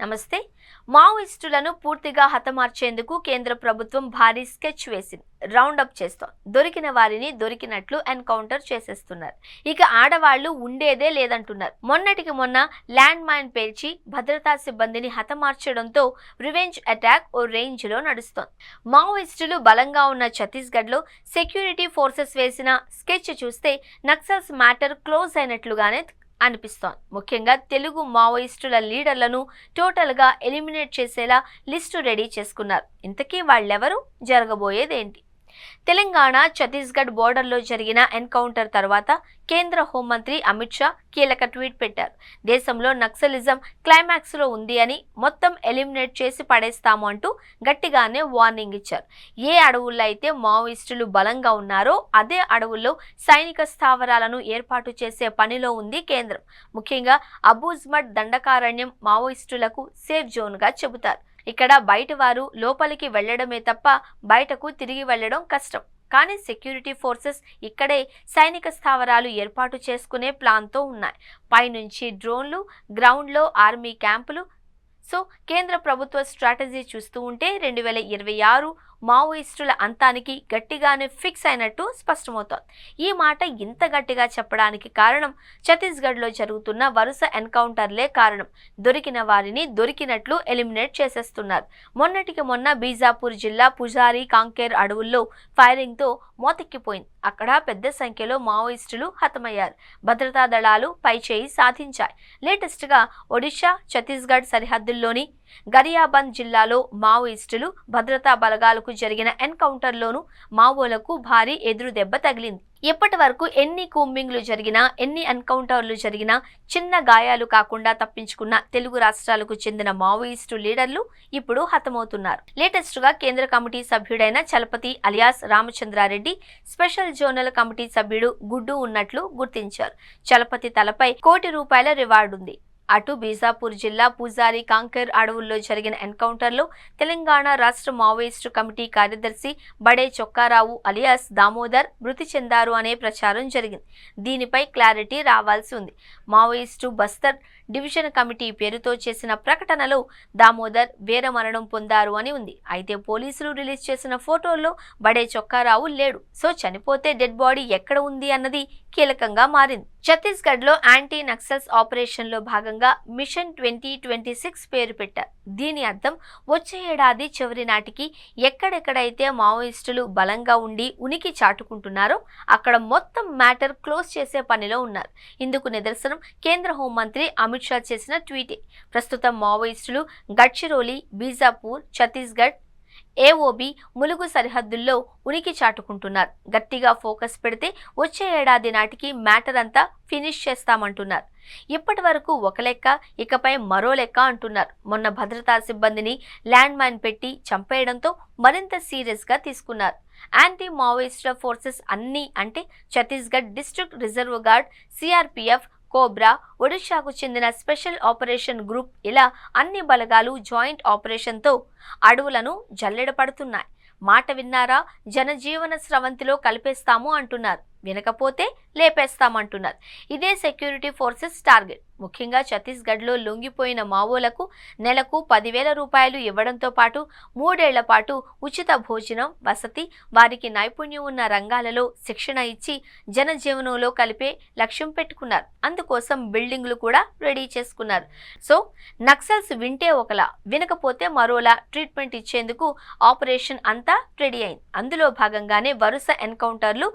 నమస్తే. మావోయిస్టులను పూర్తిగా హతమార్చేందుకు కేంద్ర ప్రభుత్వం భారీ స్కెచ్ వేసింది. రౌండప్ చేస్తోంది. దొరికిన వారిని దొరికినట్లు ఎన్కౌంటర్ చేసేస్తున్నారు. ఇక ఆడవాళ్లు ఉండేదే లేదంటున్నారు. మొన్నటికి మొన్న ల్యాండ్ మైన్ పేల్చి భద్రతా సిబ్బందిని హతమార్చడంతో రివెంజ్ అటాక్ ఓ రేంజ్ లో నడుస్తోంది. మావోయిస్టులు బలంగా ఉన్న ఛత్తీస్గఢ్ లో సెక్యూరిటీ ఫోర్సెస్ వేసిన స్కెచ్ చూస్తే నక్సల్స్ మ్యాటర్ క్లోజ్ అయినట్లుగానే అనిపిస్తోంది. ముఖ్యంగా తెలుగు మావోయిస్టుల లీడర్లను టోటల్ గా ఎలిమినేట్ చేసేలా లిస్టు రెడీ చేసుకున్నారు. ఇంతకీ వాళ్ళెవరు, జరగబోయేదేంటి? తెలంగాణ ఛత్తీస్గఢ్ బోర్డర్లో జరిగిన ఎన్కౌంటర్ తర్వాత కేంద్ర హోంమంత్రి అమిత్ షా కీలక ట్వీట్ పెట్టారు. దేశంలో నక్సలిజం క్లైమాక్స్ లో ఉంది అని, మొత్తం ఎలిమినేట్ చేసి పడేస్తాము అంటూ గట్టిగానే వార్నింగ్ ఇచ్చారు. ఏ అడవుల్లో అయితే మావోయిస్టులు బలంగా ఉన్నారో అదే అడవుల్లో సైనిక స్థావరాలను ఏర్పాటు చేసే పనిలో ఉంది కేంద్రం. ముఖ్యంగా అబూజ్మడ్ దండకారణ్యం మావోయిస్టులకు సేఫ్ జోన్ గా చెబుతారు. ఇక్కడ బయట వారు లోపలికి వెళ్లడమే తప్ప బయటకు తిరిగి వెళ్లడం కష్టం. కానీ సెక్యూరిటీ ఫోర్సెస్ ఇక్కడే సైనిక స్థావరాలు ఏర్పాటు చేసుకునే ప్లాన్తో ఉన్నాయి. పైనుంచి డ్రోన్లు, గ్రౌండ్లో ఆర్మీ క్యాంపులు. సో కేంద్ర ప్రభుత్వ స్ట్రాటజీ చూస్తూ ఉంటే 2026 మావోయిస్టుల అంతానికి గట్టిగానే ఫిక్స్ అయినట్టు స్పష్టమవుతోంది. ఈ మాట ఇంత గట్టిగా చెప్పడానికి కారణం ఛత్తీస్గఢ్లో జరుగుతున్న వరుస ఎన్కౌంటర్లే కారణం. దొరికిన వారిని దొరికినట్లు ఎలిమినేట్ చేసేస్తున్నారు. మొన్నటికి మొన్న బీజాపూర్ జిల్లా పుజారి కాంకేర్ అడవుల్లో ఫైరింగ్తో మోతెక్కిపోయింది. అక్కడ పెద్ద సంఖ్యలో మావోయిస్టులు హతమయ్యారు. భద్రతా దళాలు పైచేయి సాధించాయి. లేటెస్ట్గా ఒడిషా ఛత్తీస్గఢ్ సరిహద్దుల్లోని గరియాబంద్ జిల్లాలో మావోయిస్టులు భద్రతా బలగాలకు జరిగిన ఎన్కౌంటర్లోనూ మావోలకు భారీ ఎదురు దెబ్బ తగిలింది. ఇప్పటి వరకు ఎన్ని కూంబింగ్లు జరిగినా, ఎన్ని ఎన్కౌంటర్లు జరిగినా చిన్న గాయాలు కాకుండా తప్పించుకున్న తెలుగు రాష్ట్రాలకు చెందిన మావోయిస్టు లీడర్లు ఇప్పుడు హతమవుతున్నారు. లేటెస్ట్ గా కేంద్ర కమిటీ సభ్యుడైన Chalapathi alias Ramachandra Reddy, special zonal committee సభ్యుడు గుడ్డు ఉన్నట్లు గుర్తించారు. చలపతి తలపై ₹1 కోటి రివార్డు ఉంది. అటు బీజాపూర్ జిల్లా పూజారి కాంకేర్ అడవుల్లో జరిగిన ఎన్కౌంటర్లో తెలంగాణ రాష్ట్ర మావోయిస్టు కమిటీ కార్యదర్శి బడే చొక్కారావు అలియాస్ దామోదర్ మృతి చెందారు అనే ప్రచారం జరిగింది. దీనిపై క్లారిటీ రావాల్సి ఉంది. మావోయిస్టు బస్తర్ డివిజన్ కమిటీ పేరుతో చేసిన ప్రకటనలో దామోదర్ వీరమరణం పొందారు అని ఉంది. అయితే పోలీసులు రిలీజ్ చేసిన ఫోటోల్లో బడే చొక్కారావు లేడు. సో చనిపోతే డెడ్ బాడీ ఎక్కడ ఉంది అన్నది కీలకంగా మారింది. ఛత్తీస్గఢ్ లో యాంటీ నక్సల్స్ ఆపరేషన్ లో భాగంగా మిషన్ 2026 పేరు పెట్టారు. దీని అర్థం వచ్చే ఏడాది చివరి నాటికి ఎక్కడెక్కడైతే మావోయిస్టులు బలంగా ఉండి ఉనికి చాటుకుంటున్నారో అక్కడ మొత్తం మ్యాటర్ క్లోజ్ చేసే పనిలో ఉన్నారు. ఇందుకు నిదర్శనం కేంద్ర హోంమంత్రి అమిత్ షా చేసిన ట్వీటే. ప్రస్తుతం మావోయిస్టులు గడ్చిరోలి, బీజాపూర్, ఛత్తీస్గఢ్, ఏఓబి, ములుగు సరిహద్దుల్లో ఉనికి చాటుకుంటున్నారు. గట్టిగా ఫోకస్ పెడితే వచ్చే ఏడాది నాటికి మ్యాటర్ అంతా ఫినిష్ చేస్తామంటున్నారు. ఇప్పటి వరకు ఒక లెక్క, ఇకపై మరో లెక్క అంటున్నారు. మొన్న భద్రతా సిబ్బందిని ల్యాండ్ మైన్ పెట్టి చంపేయడంతో మరింత సీరియస్ గా తీసుకున్నారు. యాంటీ మావోయిస్టుల ఫోర్సెస్ అన్నీ అంటే Chhattisgarh district reserve guard, CRPF, COBRA, ఒడిషాకు చెందిన స్పెషల్ ఆపరేషన్ గ్రూప్, ఇలా అన్ని బలగాలు జాయింట్ ఆపరేషన్తో అడవులను జల్లెడపడుతున్నాయి. మాట విన్నారా? జనజీవన స్రవంతిలో కలిపేస్తాము అంటున్నారు. వినకపోతే లేపేస్తామంటున్నారు. ఇదే సెక్యూరిటీ ఫోర్సెస్ టార్గెట్. ముఖ్యంగా ఛత్తీస్గఢ్లో లొంగిపోయిన మావోలకు నెలకు ₹10,000 ఇవ్వడంతో పాటు 3 ఏళ్ల పాటు ఉచిత భోజనం, వసతి, వారికి నైపుణ్యం ఉన్న రంగాలలో శిక్షణ ఇచ్చి జనజీవనంలో కలిపే లక్ష్యం పెట్టుకున్నారు. అందుకోసం బిల్డింగ్లు కూడా రెడీ చేసుకున్నారు. సో నక్సల్స్ వింటే ఒకలా, వినకపోతే మరోలా ట్రీట్మెంట్ ఇచ్చేందుకు ఆపరేషన్ అంతా రెడీ అయింది. అందులో భాగంగానే వరుస ఎన్కౌంటర్లు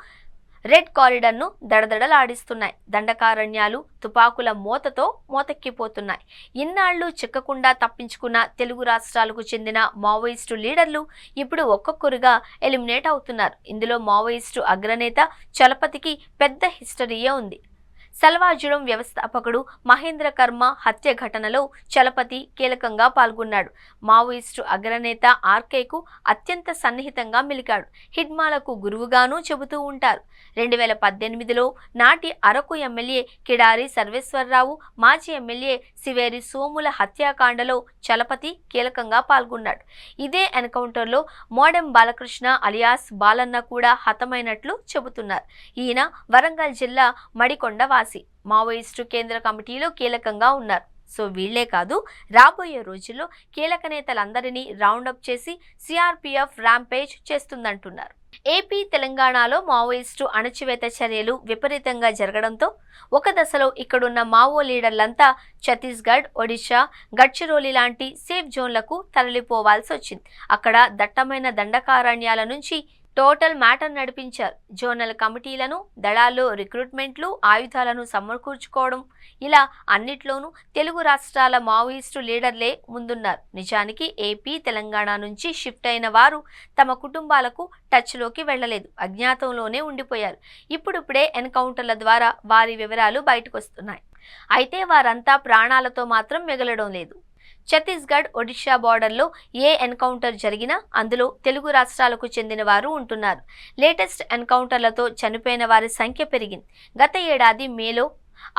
రెడ్ కారిడార్ను దడదడలాడిస్తున్నాయి. దండకారణ్యాలు తుపాకుల మోతతో మోతెక్కిపోతున్నాయి. ఇన్నాళ్లు చిక్కకుండా తప్పించుకున్న తెలుగు రాష్ట్రాలకు చెందిన మావోయిస్టు లీడర్లు ఇప్పుడు ఒక్కొక్కరుగా ఎలిమినేట్ అవుతున్నారు. ఇందులో మావోయిస్టు అగ్రనేత చలపతికి పెద్ద హిస్టరీయే ఉంది. సల్వాజుడం వ్యవస్థాపకుడు మహేంద్ర కర్మ హత్య ఘటనలో చలపతి కీలకంగా పాల్గొన్నాడు. మావోయిస్టు అగ్రనేత ఆర్కేకు అత్యంత సన్నిహితంగా మిలికాడు. హిడ్మాలకు గురువుగానూ చెబుతూ ఉంటారు. 2018లో నాటి అరకు ఎమ్మెల్యే కిడారి సర్వేశ్వరరావు, మాజీ ఎమ్మెల్యే సివేరి సోముల హత్యాకాండలో చలపతి కీలకంగా పాల్గొన్నాడు. ఇదే ఎన్కౌంటర్లో మోడెం బాలకృష్ణ అలియాస్ బాలన్న కూడా హతమైనట్లు చెబుతున్నారు. ఈయన వరంగల్ జిల్లా మడికొండ వాసి. మావోయిస్టు కేంద్ర కమిటీలో కీలకంగా ఉన్నారు. సో వీళ్లే కాదు, రాబోయే రోజుల్లో కీలక నేతలందరినీ రౌండప్ చేసి సిఆర్పీఎఫ్ ర్యాంపేజ్ చేస్తుందంటున్నారు. ఏపీ, తెలంగాణలో మావోయిస్టు అణచివేత చర్యలు విపరీతంగా జరగడంతో ఒక దశలో ఇక్కడున్న మావో లీడర్లంతా ఛత్తీస్గఢ్, ఒడిశా, గడ్చిరోలి లాంటి సేఫ్ జోన్లకు తరలిపోవాల్సి వచ్చింది. అక్కడ దట్టమైన దండకారణ్యాల నుంచి టోటల్ మ్యాటర్ నడిపించారు. జోనల్ కమిటీలను, దళాల్లో రిక్రూట్మెంట్లు, ఆయుధాలను సమకూర్చుకోవడం, ఇలా అన్నిట్లోనూ తెలుగు రాష్ట్రాల మావోయిస్టు లీడర్లే ముందున్నారు. నిజానికి ఏపీ, తెలంగాణ నుంచి షిఫ్ట్ అయిన వారు తమ కుటుంబాలకు టచ్లోకి వెళ్లలేదు, అజ్ఞాతంలోనే ఉండిపోయారు. ఇప్పుడిప్పుడే ఎన్కౌంటర్ల ద్వారా వారి వివరాలు బయటకొస్తున్నాయి. అయితే వారంతా ప్రాణాలతో మాత్రం మిగలడం లేదు. ఛత్తీస్గఢ్, ఒడిశా బార్డర్లో ఏ ఎన్కౌంటర్ జరిగినా అందులో తెలుగు రాష్ట్రాలకు చెందిన వారు ఉంటున్నారు. లేటెస్ట్ ఎన్కౌంటర్లతో చనిపోయిన వారి సంఖ్య పెరిగింది. గత ఏడాది మేలో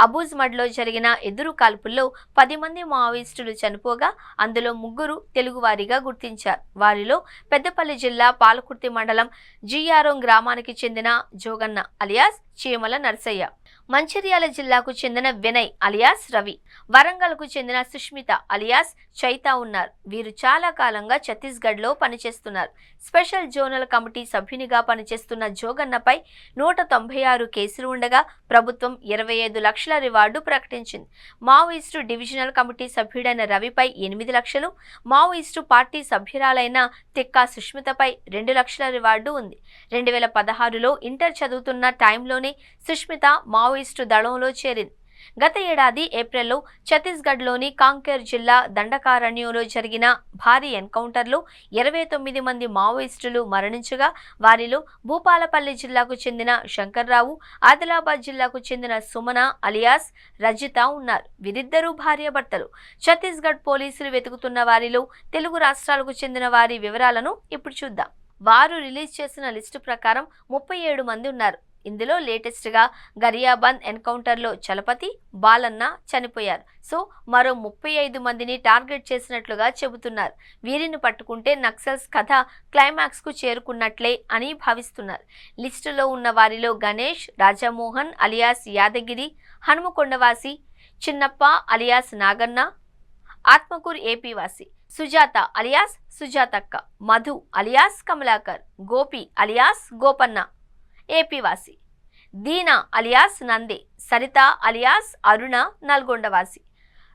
అబూజ్మడ్లో జరిగిన ఎదురు కాల్పుల్లో 10 మంది మావోయిస్టులు చనిపోగా అందులో 3 తెలుగువారిగా గుర్తించారు. వారిలో పెద్దపల్లి జిల్లా పాలకుర్తి మండలం జియారోం గ్రామానికి చెందిన జోగన్న అలియాస్ చీమల నర్సయ్య, మంచిర్యాల జిల్లాకు చెందిన వినయ్ అలియాస్ రవి, వరంగల్కు చెందిన సుష్మిత అలియాస్ చైతా ఉన్నారు. వీరు చాలా కాలంగా ఛత్తీస్గఢ్లో పనిచేస్తున్నారు. స్పెషల్ జోనల్ కమిటీ సభ్యునిగా పనిచేస్తున్న జోగన్నపై 196 కేసులు ఉండగా ప్రభుత్వం 25 లక్షల రివార్డు ప్రకటించింది. మావోయిస్టు డివిజనల్ కమిటీ సభ్యుడైన రవిపై 8 లక్షలు, మావోయిస్టు పార్టీ సభ్యురాలైన తిక్కా సుష్మితపై 2 లక్షల రివార్డు ఉంది. 2016లో ఇంటర్ చదువుతున్న టైంలోనే సుష్మిత మావోయిస్టు దళంలో చేరింది. గత ఏడాది ఏప్రిల్లో ఛత్తీస్గఢ్లోని కాంకేర్ జిల్లా దండకారణ్యంలో జరిగిన భారీ ఎన్కౌంటర్లో 29 మంది మావోయిస్టులు మరణించగా వారిలో భూపాలపల్లి జిల్లాకు చెందిన శంకర్రావు, ఆదిలాబాద్ జిల్లాకు చెందిన సుమన అలియాస్ రజిత ఉన్నారు. వీరిద్దరూ భార్యాభర్తలు. ఛత్తీస్గఢ్ పోలీసులు వెతుకుతున్న వారిలో తెలుగు రాష్ట్రాలకు చెందిన వారి వివరాలను ఇప్పుడు చూద్దాం. వారు రిలీజ్ చేసిన లిస్టు ప్రకారం 37 మంది ఉన్నారు. ఇందులో లేటెస్ట్గా గరియాబంద్ ఎన్కౌంటర్లో చలపతి, బాలన్న చనిపోయారు. సో మరో 35 మందిని టార్గెట్ చేసినట్లుగా చెబుతున్నారు. వీరిని పట్టుకుంటే నక్సల్స్ కథ క్లైమాక్స్కు చేరుకున్నట్లే అని భావిస్తున్నారు. లిస్టులో ఉన్న వారిలో గణేష్, రాజమోహన్ అలియాస్ యాదగిరి, హనుమకొండవాసి, చిన్నప్ప అలియాస్ నాగన్న, ఆత్మకూరు ఏపీవాసి, Sujatha alias Sujathakka, Madhu alias Kamalakar, Gopi alias Gopanna ఏపీవాసి, దీనా అలియాస్ నందే, సరిత అలియాస్ అరుణ నల్గొండవాసి,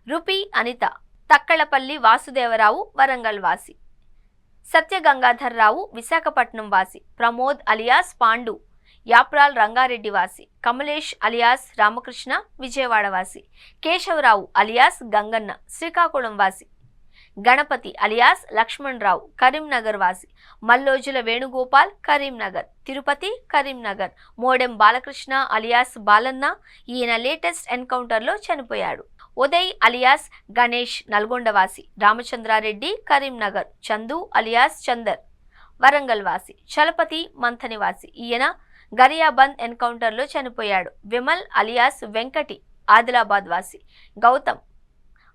రుపి అనిత తక్కలపల్లి వాసుదేవరావు వరంగల్ వాసి, సత్యగంగాధర్రావు విశాఖపట్నం వాసి, ప్రమోద్ అలియాస్ పాండు యాప్రాల్ రంగారెడ్డి వాసి, కమలేష్ అలియాస్ రామకృష్ణ విజయవాడ వాసి, కేశవరావు అలియాస్ గంగన్న శ్రీకాకుళం వాసి, గణపతి అలియాస్ లక్ష్మణ్ రావు కరీంనగర్ వాసి, మల్లోజుల వేణుగోపాల్ కరీంనగర్, తిరుపతి కరీంనగర్, మోడెం బాలకృష్ణ అలియాస్ బాలన్న, ఈయన లేటెస్ట్ ఎన్కౌంటర్లో చనిపోయాడు. ఉదయ్ అలియాస్ గణేష్ నల్గొండవాసి, రామచంద్రారెడ్డి కరీంనగర్, చందు అలియాస్ చందర్ వరంగల్ వాసి, చలపతి మంథనివాసి, ఈయన గరియాబంద్ ఎన్కౌంటర్లో చనిపోయాడు. విమల్ అలియాస్ వెంకటి ఆదిలాబాద్ వాసి, గౌతమ్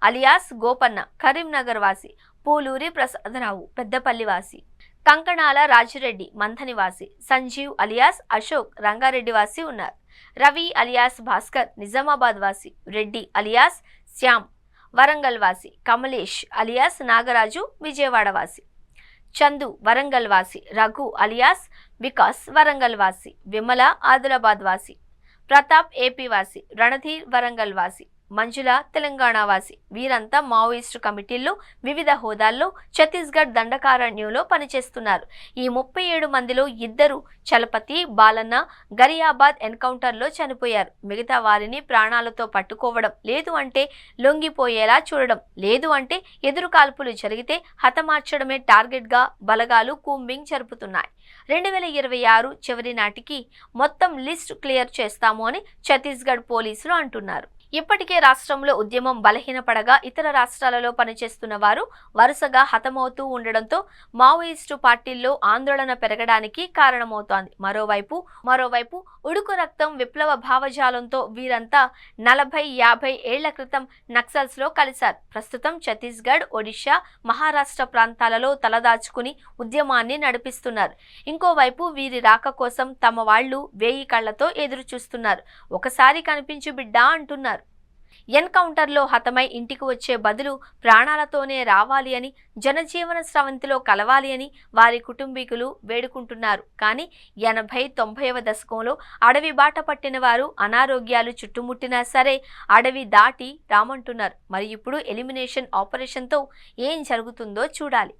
అలియాస్ గోపన్న కరీంనగర్ వాసి, పూలూరి ప్రసాదరావు పెద్దపల్లి వాసి, కంకణాల రాజిరెడ్డి మంథనివాసి, సంజీవ్ అలియాస్ అశోక్ రంగారెడ్డి వాసి ఉన్నారు. రవి అలియాస్ భాస్కర్ నిజామాబాద్ వాసి, రెడ్డి అలియాస్ శ్యామ్ వరంగల్ వాసి, కమలేష్ అలియాస్ నాగరాజు విజయవాడ వాసి, చందు వరంగల్ వాసి, రఘు అలియాస్ వికాస్ వరంగల్ వాసి, విమల ఆదిలాబాద్ వాసి, ప్రతాప్ ఏపీ వాసి, రణధీర్ వరంగల్ వాసి, మంజుల తెలంగాణ వాసి. వీరంతా మావోయిస్టు కమిటీల్లో వివిధ హోదాల్లో ఛత్తీస్గఢ్ దండకారణ్యంలో పనిచేస్తున్నారు. ఈ 37 మందిలో 2 చలపతి, బాలన్న గరియాబాద్ ఎన్కౌంటర్లో చనిపోయారు. మిగతా వారిని ప్రాణాలతో పట్టుకోవడం, లేదు అంటే లొంగిపోయేలా చూడడం, లేదు అంటే ఎదురు కాల్పులు జరిగితే హతమార్చడమే టార్గెట్గా బలగాలు కూంబింగ్ జరుపుతున్నాయి. 2026 చివరి నాటికి మొత్తం లిస్ట్ క్లియర్ చేస్తాము అని ఛత్తీస్గఢ్ పోలీసులు అంటున్నారు. ఇప్పటికే రాష్ట్రంలో ఉద్యమం బలహీనపడగా ఇతర రాష్ట్రాలలో పనిచేస్తున్న వారు వరుసగా హతమవుతూ ఉండడంతో మావోయిస్టు పార్టీల్లో ఆందోళన పెరగడానికి కారణమవుతోంది. మరోవైపు ఉడుకు రక్తం విప్లవ భావజాలంతో వీరంతా 40-50 ఏళ్ల క్రితం నక్సల్స్ లో కలిశారు. ప్రస్తుతం ఛత్తీస్గఢ్, ఒడిశా, మహారాష్ట్ర ప్రాంతాలలో తలదాచుకుని ఉద్యమాన్ని నడిపిస్తున్నారు. ఇంకోవైపు వీరి రాక కోసం తమ వాళ్లు 1000 కళ్లతో ఎదురు చూస్తున్నారు. ఒకసారి కనిపించు బిడ్డా అంటున్నారు. ఎన్కౌంటర్లో హతమై ఇంటికి వచ్చే బదులు ప్రాణాలతోనే రావాలి అని, జనజీవన స్రవంతిలో కలవాలి అని వారి కుటుంబీకులు వేడుకుంటున్నారు. కానీ 80-90వ దశకంలో అడవి బాట పట్టిన వారు అనారోగ్యాలు చుట్టుముట్టినా సరే అడవి దాటి రామంటున్నారు. మరి ఇప్పుడు ఎలిమినేషన్ ఆపరేషన్తో ఏం జరుగుతుందో చూడాలి.